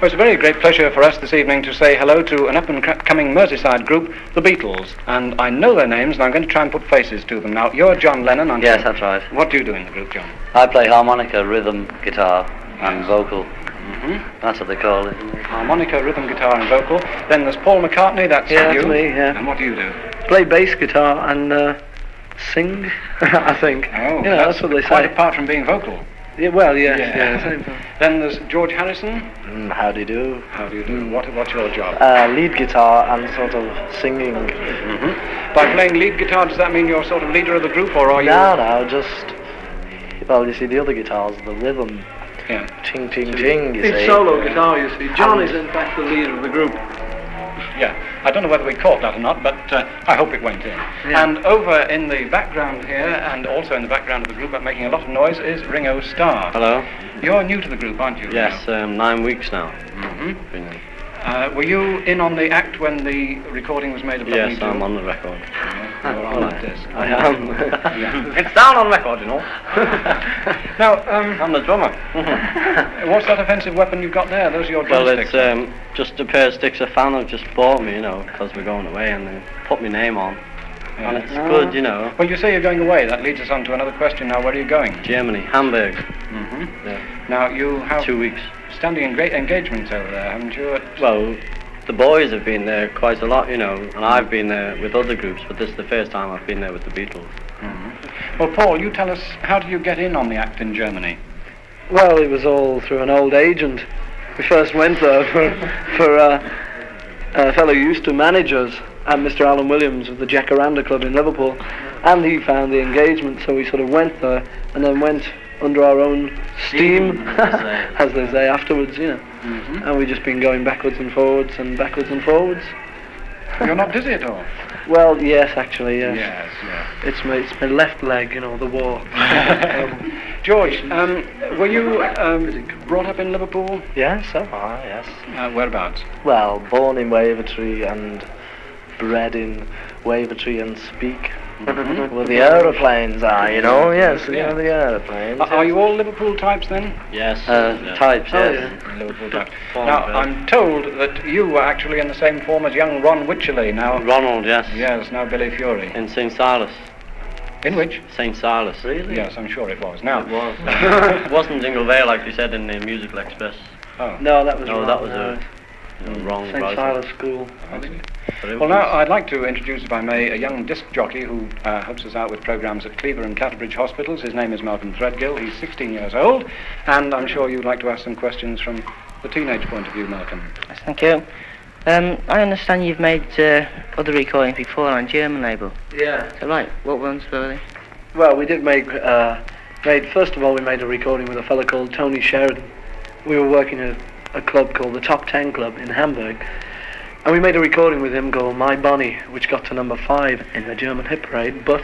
Well, it's a very great pleasure for us this evening to say hello to an up-and-coming Merseyside group, the Beatles. And I know their names, and I'm going to try and put faces to them. Now, you're John Lennon, aren't you? Yes, that's right. What do you do in the group, John? I play harmonica, rhythm, guitar, and vocal. That's what they call it. Harmonica, rhythm, guitar, and vocal. Then there's Paul McCartney, that's you. That's me, yeah. And what do you do? Play bass guitar and sing, I think. Oh, that's what they quite say. apart from being vocal. Yeah, well, yeah. Same thing. Then there's George Harrison. How do you do? How do you do? What's your job? Lead guitar and sort of singing. By playing lead guitar, does that mean you're sort of leader of the group, or are you? No, just... Well, you see, the other guitars, the rhythm. Yeah. Ting, ting, ting, you see. It's solo guitar, you see. John is in fact the leader of the group. Yeah, I don't know whether we caught that or not, but I hope it went in. Yeah. And over in the background here, and also in the background of the group, but making a lot of noise, is Ringo Starr. Hello. You're new to the group, aren't you? Yes, 9 weeks now. Were you in on the act when the recording was made of Love Me Yes, Do? I'm on the record. Yeah, you're on like this. I am. Yeah. It's down on record, you know. Now, I'm the drummer. what's that offensive weapon you've got there? Those are your Well, drumsticks. it's just a pair of sticks a fan have just bought me, you know, because we're going away, and they put my name on. Yeah. And it's good, you know. Well, you say you're going away. That leads us on to another question now. Where are you going? Germany, Hamburg. Yeah. Now, you have 2 weeks. standing in great engagements over there, haven't you? Well, the boys have been there quite a lot, you know, and I've been there with other groups, but this is the first time I've been there with the Beatles. Well, Paul, you tell us, how did you get in on the act in Germany? Well, it was all through an old agent. We first went there for a fellow who used to manage us, and Mr. Alan Williams of the Jacaranda Club in Liverpool, and he found the engagement, so we sort of went there, and then went under our own steam, as they say, afterwards, you know. And we've just been going backwards and forwards and backwards and forwards. You're not dizzy at all? Well, yes, actually, yes. Yes. It's my left leg, you know, the war. George, were you brought up in Liverpool? Yes, so far, yes. Whereabouts? Well, born in Wavertree and bred in Wavertree and Speak. Well, the aeroplanes are, you know, yes, Yeah. the aeroplanes. Are you all Liverpool types then? Yes. Types, Oh, yes. Liverpool types. Form Now, of it. I'm told that you were actually in the same form as young Ron Wycherley, now... Ronald, yes. Yes, now Billy Fury. In St. Silas. In which? St. Silas. Really? Yes, I'm sure it was. Now, It was. It wasn't Jingle Vale like you said in the Musical Express. oh, No, that was No, wrong. that was a wrong St. writing. Silas School. But it well, was- now I'd like to introduce, if I may, a young disc jockey who helps us out with programmes at Cleaver and Catterbridge hospitals. His name is Malcolm Threadgill. He's 16 years old, and I'm sure you'd like to ask some questions from the teenage point of view, Malcolm. Yes, thank you. I understand you've made other recordings before on a German label. Yeah. Is that right? What ones were they? Well, we did make first of all, we made a recording with a fellow called Tony Sheridan. We were working at a club called the Top 10 Club in Hamburg, and we made a recording with him called My Bonnie, which got to number 5 in the German hit parade, but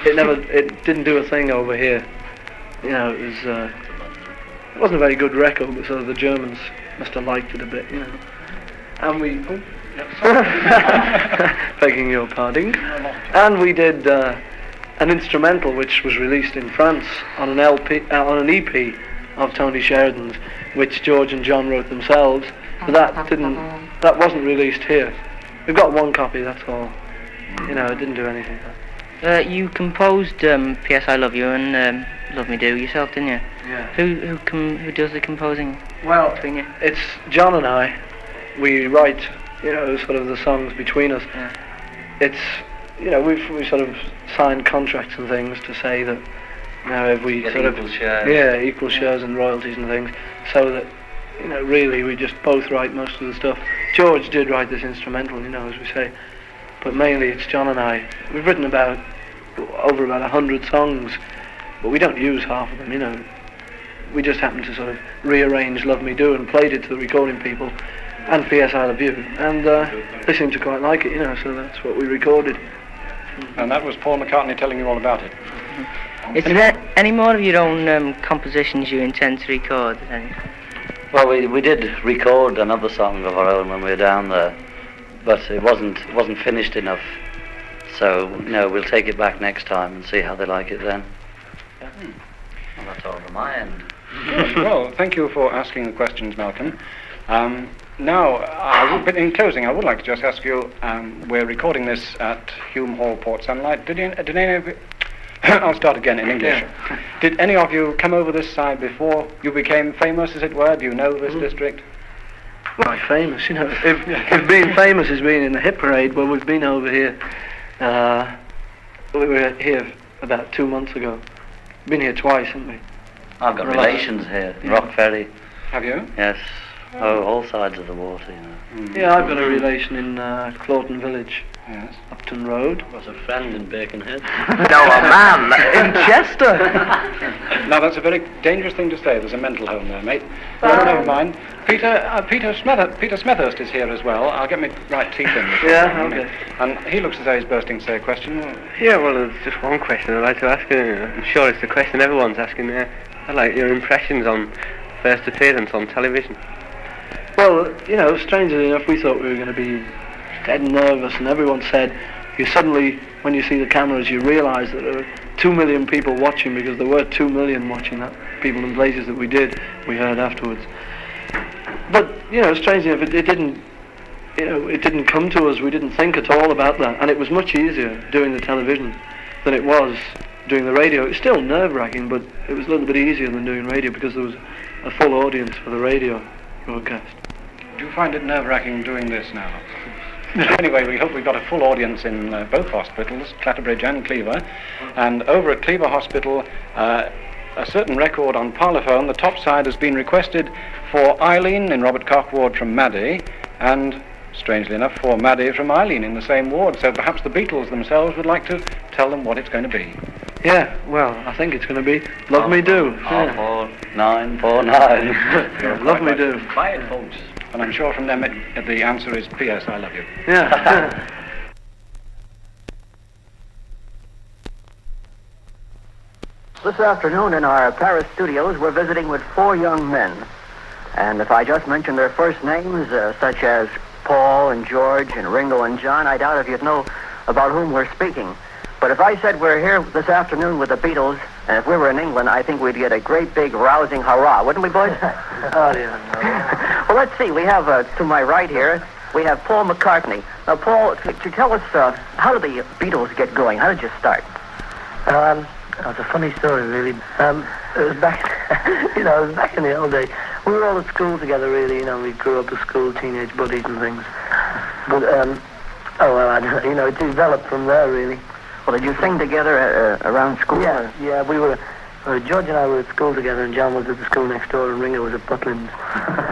it didn't do a thing over here. You know, it wasn't a very good record, but so the Germans must have liked it a bit, you know. And we, begging your pardon, and we did an instrumental which was released in France on an on an EP of Tony Sheridan's, which George and John wrote themselves. But that wasn't released here. We've got one copy, that's all. You know, it didn't do anything. You composed P.S. I Love You and Love Me Do yourself, didn't you? Yeah. Who does the composing Well, between you? it's John and I. We write, you know, sort of the songs between us. Yeah. It's, you know, we sort of signed contracts and things to say that, you know, if we Get sort equal of shares. equal shares and royalties and things, so that, you know, really we just both write most of the stuff. George did write this instrumental, you know, as we say, but mainly it's John and I. We've written over about 100 songs, but we don't use half of them, you know. We just happened to sort of rearrange Love Me Do and played it to the recording people, and P.S. I Love You, and they seemed to quite like it, you know, so that's what we recorded. And that was Paul McCartney telling you all about it. Is there any more of your own compositions you intend to record? Well, we did record another song of our own when we were down there, but it wasn't finished enough. So, no, we'll take it back next time and see how they like it then. Well, that's all from my end. Good. Well, thank you for asking the questions, Malcolm. Now, but in closing, I would like to just ask you, we're recording this at Hume Hall, Port Sunlight. Did any of you... I'll start again in English. Yeah. Did any of you come over this side before you became famous, as it were? Do you know this district? Quite famous, you know. If being famous is being in the hit parade, well, we've been over here. We were here about 2 months ago. Been here twice, haven't we? I've got relations here, Yeah. Rock Ferry. Have you? Yes. Oh, all sides of the water, you know. Yeah, I've got a relation in Clawton Village, Yes. Upton Road. I was a friend in Birkenhead. No, a man in Chester. Now, that's a very dangerous thing to say. There's a mental home there, mate. Well, never mind. Peter Smethurst is here as well. I'll get my right teeth in. Yeah, okay. And he looks as though he's bursting to say a question. Yeah, well, there's just one question I'd like to ask you. I'm sure it's the question everyone's asking there. I'd like your impressions on first appearance on television. Well, you know, strangely enough, we thought we were going to be dead nervous, and everyone said, you suddenly, when you see the cameras, you realise that there are 2 million people watching, because there were 2 million watching that, people in places that we heard afterwards. But, you know, strangely enough, it didn't come to us. We didn't think at all about that, and it was much easier doing the television than it was doing the radio. It's still nerve-wracking, but it was a little bit easier than doing radio because there was a full audience for the radio broadcast. Do you find it nerve-wracking doing this now? Anyway, we hope we've got a full audience in both hospitals, Clatterbridge and Cleaver. And over at Cleaver Hospital, a certain record on Parlophone, the top side has been requested for Eileen in Robert Koch ward from Maddie, and, strangely enough, for Maddie from Eileen in the same ward. So perhaps the Beatles themselves would like to tell them what it's going to be. Yeah, well, I think it's going to be Love Me Do. Yeah. 4949. Love Me Do. Quiet, folks. And I'm sure from them the answer is P.S. I love you. Yeah. This afternoon in our Paris studios, we're visiting with 4 young men. And if I just mention their first names, such as Paul and George and Ringo and John, I doubt if you'd know about whom we're speaking. But if I said we're here this afternoon with the Beatles, and if we were in England, I think we'd get a great big rousing hurrah, wouldn't we, boys? Oh, yeah. Well, let's see. We have, to my right here, we have Paul McCartney. Now, Paul, to tell us, how did the Beatles get going? How did you start? It's a funny story, really. It was back, it was back in the old days. We were all at school together, really. We grew up at school, teenage buddies and things. But, I don't know, it developed from there, really. Well, did you sing together around school? Yeah, we were. George and I were at school together, and John was at the school next door, and Ringo was at Butlins.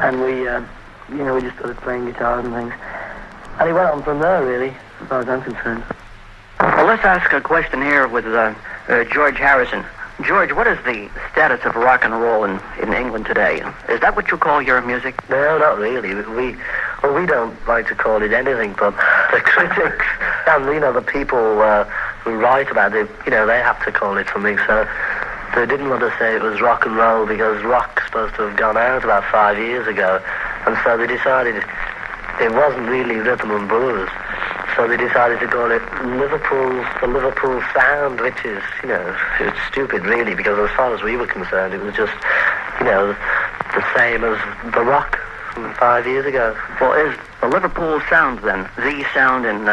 And we just started playing guitars and things. And he went on from there, really, as far as I'm concerned. Well, let's ask a question here with George Harrison. George, what is the status of rock and roll in England today? Is that what you call your music? No, not really. We don't like to call it anything, but the critics and, the people who write about it, they have to call it something. So they didn't want to say it was rock and roll because rock's supposed to have gone out about 5 years ago. And so they decided it wasn't really rhythm and blues. So they decided to call it the Liverpool sound, which is, it's stupid really, because as far as we were concerned, it was just, the same as the rock from 5 years ago. Well, is the Liverpool sound then the sound in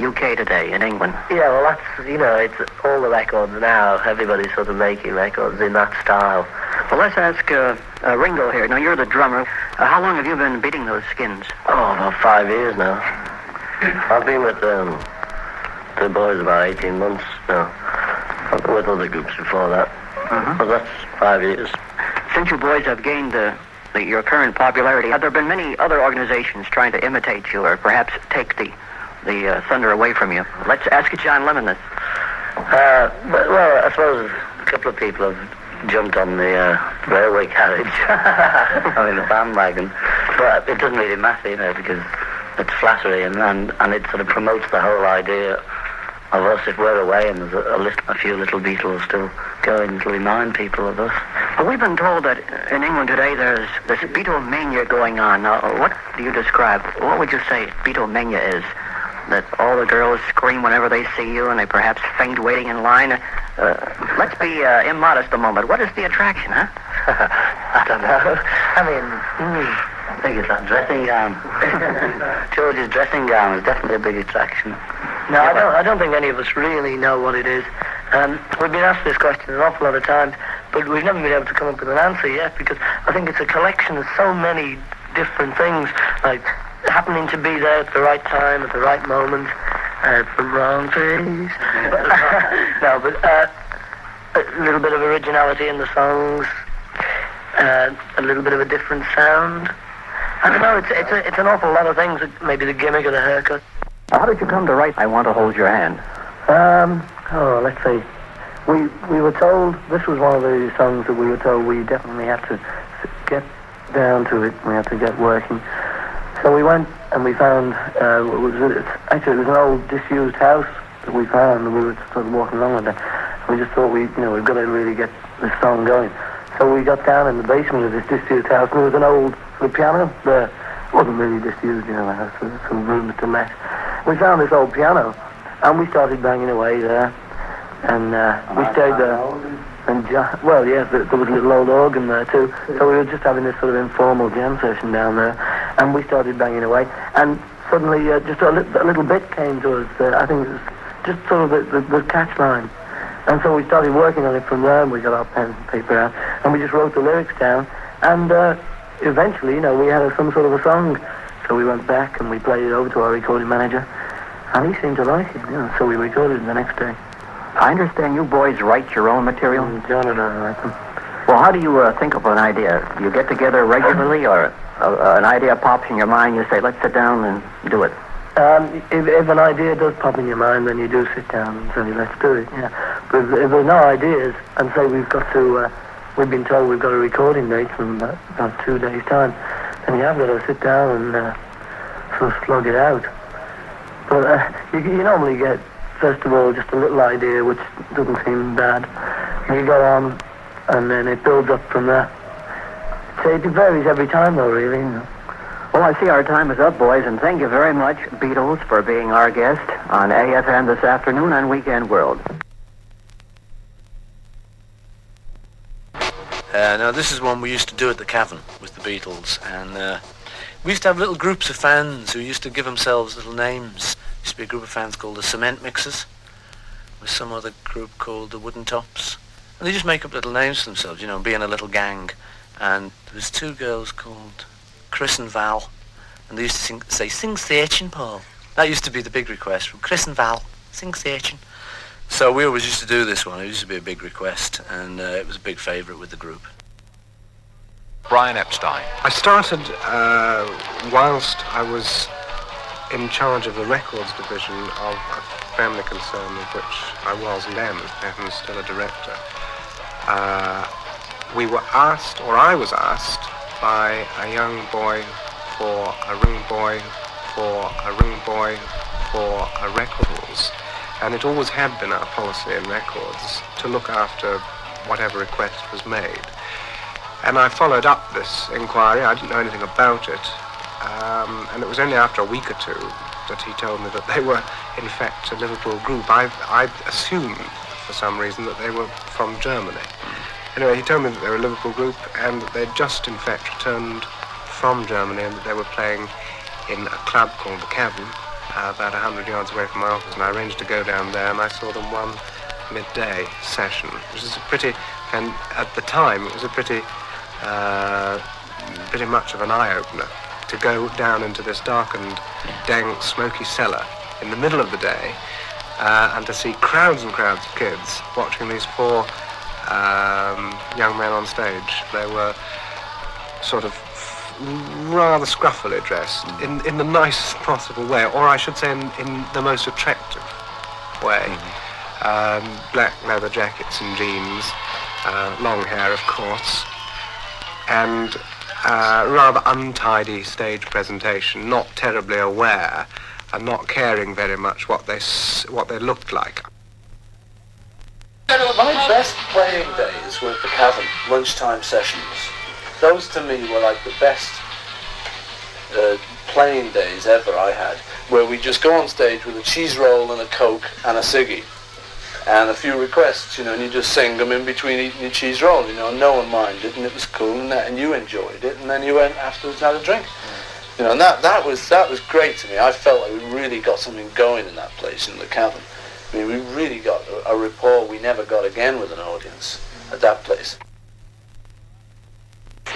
UK today, in England? Yeah, well, that's, it's all the records now. Everybody's sort of making records in that style. Well, let's ask Ringo here. Now, you're the drummer. How long have you been beating those skins? Oh, about 5 years now. I've been with the boys about 18 months now. I've been with other groups before that. But that's 5 years. Since you boys have gained your current popularity, have there been many other organizations trying to imitate you or perhaps take the thunder away from you? Let's ask John Lemon this. Well, I suppose a couple of people have jumped on the railway carriage. I mean, the bandwagon. But it doesn't really matter, because it's flattery and it sort of promotes the whole idea of us if we're away and there's a few little Beatles still going to remind people of us. Well, we've been told that in England today there's this Beatlemania going on. Now, what do you describe? What would you say Beatlemania is? That all the girls scream whenever they see you and they perhaps faint waiting in line. Let's be immodest a moment. What is the attraction, huh? I don't know. I mean, I think it's that dressing gown. George's dressing gown is definitely a big attraction. No, I don't think any of us really know what it is. We've been asked this question an awful lot of times, but we've never been able to come up with an answer yet, because I think it's a collection of so many different things, like happening to be there at the right time, at the right moment, at the wrong place. No, but a little bit of originality in the songs, a little bit of a different sound. I don't know, it's an awful lot of things, maybe the gimmick of the haircut. How did you come to write I Want to Hold Your Hand? Let's see. We were told, this was one of the songs that we were told we definitely had to get down to it, we had to get working. So we went and we found, it was an old disused house that we found, and we were sort of walking along with it. We just thought we've got to really get this song going. So we got down in the basement of this disused house, and there was an old sort of piano there. It wasn't really disused, the house, there was some rooms to let. We found this old piano, and we started banging away there, and we stayed there. And there was a little old organ there too, so we were just having this sort of informal jam session down there, and we started banging away, and suddenly just a little bit came to us. I think it was just sort of the catch line, and so we started working on it from there, and we got our pen and paper out, and we just wrote the lyrics down, and eventually, we had some sort of a song. So we went back and we played it over to our recording manager, and he seemed to like it, so we recorded it the next day. I understand you boys write your own material? John and I write them. Well, how do you think of an idea? You get together regularly, or an idea pops in your mind, you say, let's sit down and do it? If an idea does pop in your mind, then you do sit down and say, let's do it, yeah. But if there's no ideas, and say we've been told we've got a recording date in about 2 days' time, then you have got to sit down and sort of slug it out. But you normally get, first of all, just a little idea, which doesn't seem bad. You go on, and then it builds up from there. So it varies every time, though, really. Well, I see our time is up, boys, and thank you very much, Beatles, for being our guest on AFM this afternoon on Weekend World. Now, this is one we used to do at the Cavern with the Beatles, and we used to have little groups of fans who used to give themselves little names. There used to be a group of fans called the Cement Mixers, with some other group called the Wooden Tops, and they just make up little names for themselves, being a little gang. And there was 2 girls called Chris and Val, and they used to say, sing Searchin', Paul. That used to be the big request from Chris and Val, sing Searchin'. So we always used to do this one. It used to be a big request, and it was a big favourite with the group. Brian Epstein. I started whilst I was in charge of the records division of a family concern of which I was and am still a director. We were asked, or I was asked, by a young boy for a ring boy, for a ring boy, for a records. And it always had been our policy in records to look after whatever request was made. And I followed up this inquiry. I didn't know anything about it. And it was only after a week or 2 that he told me that they were, in fact, a Liverpool group. I assumed, for some reason, that they were from Germany. Anyway, he told me that they were a Liverpool group and that they'd just, in fact, returned from Germany and that they were playing in a club called the Cavern, about 100 yards away from my office, and I arranged to go down there, and I saw them one midday session, which is and at the time it was a pretty much of an eye-opener to go down into this darkened, dank, smoky cellar in the middle of the day and to see crowds and crowds of kids watching these 4 young men on stage. They were sort of rather scruffily dressed in the nicest possible way, or I should say in the most attractive way. Black leather jackets and jeans, long hair of course, and rather untidy stage presentation, not terribly aware and not caring very much what they looked like. My best playing days were at the Cavern, lunchtime sessions. Those to me were like the best playing days ever I had, where we just go on stage with a cheese roll and a Coke and a ciggy, and a few requests, you know, and you just sing them in between eating your cheese roll, you know, and no one minded, and it was cool, and you enjoyed it, and then you went afterwards and had a drink. You know, and that was great to me. I felt like we really got something going in that place, in the Cavern. I mean, we really got a rapport we never got again with an audience at that place.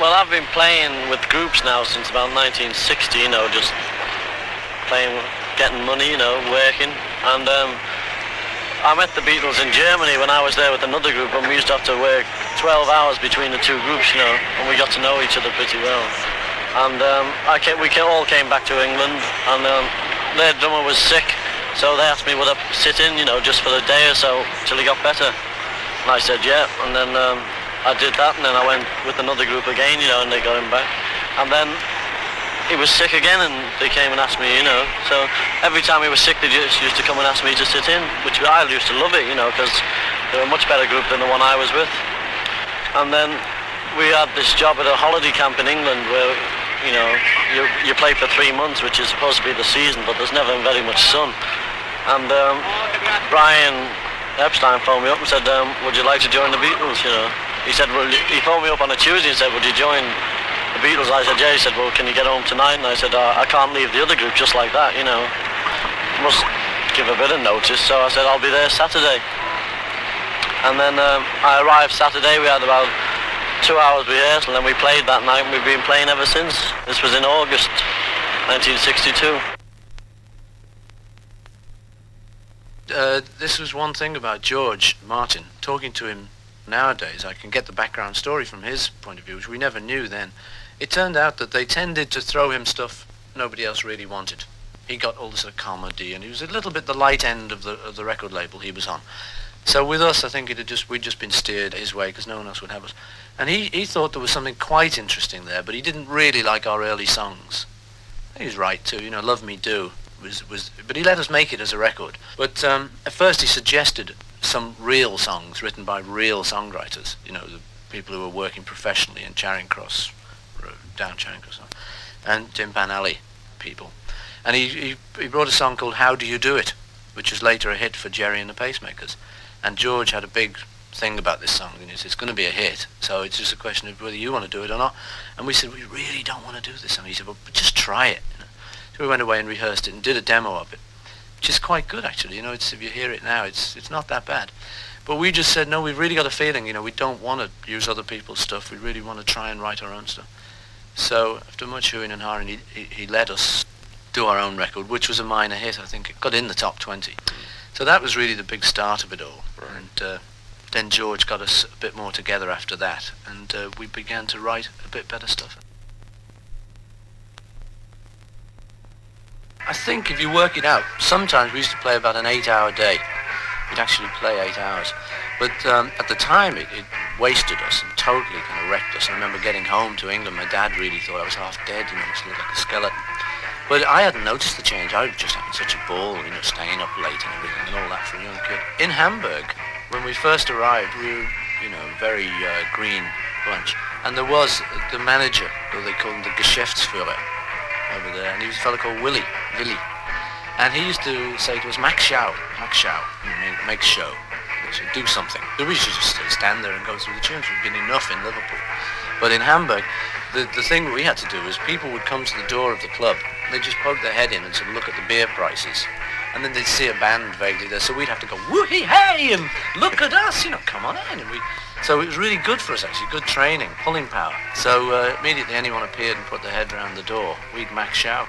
Well, I've been playing with groups now since about 1960, you know, just playing, getting money, you know, working. And I met the Beatles in Germany when I was there with another group, and we used to have to work 12 hours between the two groups, you know, and we got to know each other pretty well. And we all came back to England, and their drummer was sick, so they asked me would I sit in, you know, just for a day or so till he got better. And I said yeah, and then I did that, and then I went with another group again, you know, and they got him back. And then he was sick again, and they came and asked me, you know. So every time he was sick, they just used to come and ask me to sit in, which I used to love it, you know, because they were a much better group than the one I was with. And then we had this job at a holiday camp in England where, you know, you play for 3 months, which is supposed to be the season, but there's never very much sun. And Brian Epstein phoned me up and said, would you like to join the Beatles, you know? He said, well, he phoned me up on a Tuesday and said, would you join the Beatles? I said, yeah. He said, well, can you get home tonight? And I said, I can't leave the other group just like that, you know. Must give a bit of notice. So I said, I'll be there Saturday. And then I arrived Saturday. We had about 2 hours rehearsal, and then we played that night, and we've been playing ever since. This was in August 1962. This was one thing about George Martin. Talking to him nowadays, I can get the background story from his point of view, which we never knew then. It turned out that they tended to throw him stuff nobody else really wanted. He got all this sort of comedy, and he was a little bit the light end of the record label he was on. So with us, I think we'd just been steered his way because no one else would have us. And he thought there was something quite interesting there, but he didn't really like our early songs. He was right too, you know, Love Me Do but he let us make it as a record. But at first he suggested some real songs written by real songwriters, you know, the people who were working professionally in Charing Cross, down Charing Cross, and Timpan Alley people. And he brought a song called How Do You Do It, which was later a hit for Jerry and the Pacemakers. And George had a big thing about this song, and he said, it's going to be a hit, so it's just a question of whether you want to do it or not. And we said, we really don't want to do this song. He said, well, but just try it. You know? So we went away and rehearsed it and did a demo of it, which is quite good, actually. You know, if you hear it now, it's not that bad. But we just said, no, we've really got a feeling, you know, we don't want to use other people's stuff. We really want to try and write our own stuff. So after much hooing and hawing, he let us do our own record, which was a minor hit. I think it got in the top 20. So that was really the big start of it all. Right. And then George got us a bit more together after that, and we began to write a bit better stuff. I think if you work it out, sometimes we used to play about an 8-hour day. We'd actually play 8 hours. But at the time, it wasted us and totally kind of wrecked us. I remember getting home to England, my dad really thought I was half dead, you know, must look like a skeleton. But I hadn't noticed the change. I was just having such a ball, you know, staying up late and everything and all that for a young kid. In Hamburg, when we first arrived, we were, you know, a very green bunch. And there was the manager, or they called him the Geschäftsführer, over there, and he was a fellow called Willy. And he used to say to us, Max Schau, make show, so do something. We used to just stand there and go through the tunes. We'd been enough in Liverpool. But in Hamburg, the thing we had to do was people would come to the door of the club, they'd just poke their head in and sort of look at the beer prices, and then they'd see a band vaguely there, so we'd have to go, woo-hee, hey, and look at us, you know, come on in. And so it was really good for us, actually, good training, pulling power. So immediately anyone appeared and put their head around the door, we'd Max Schau.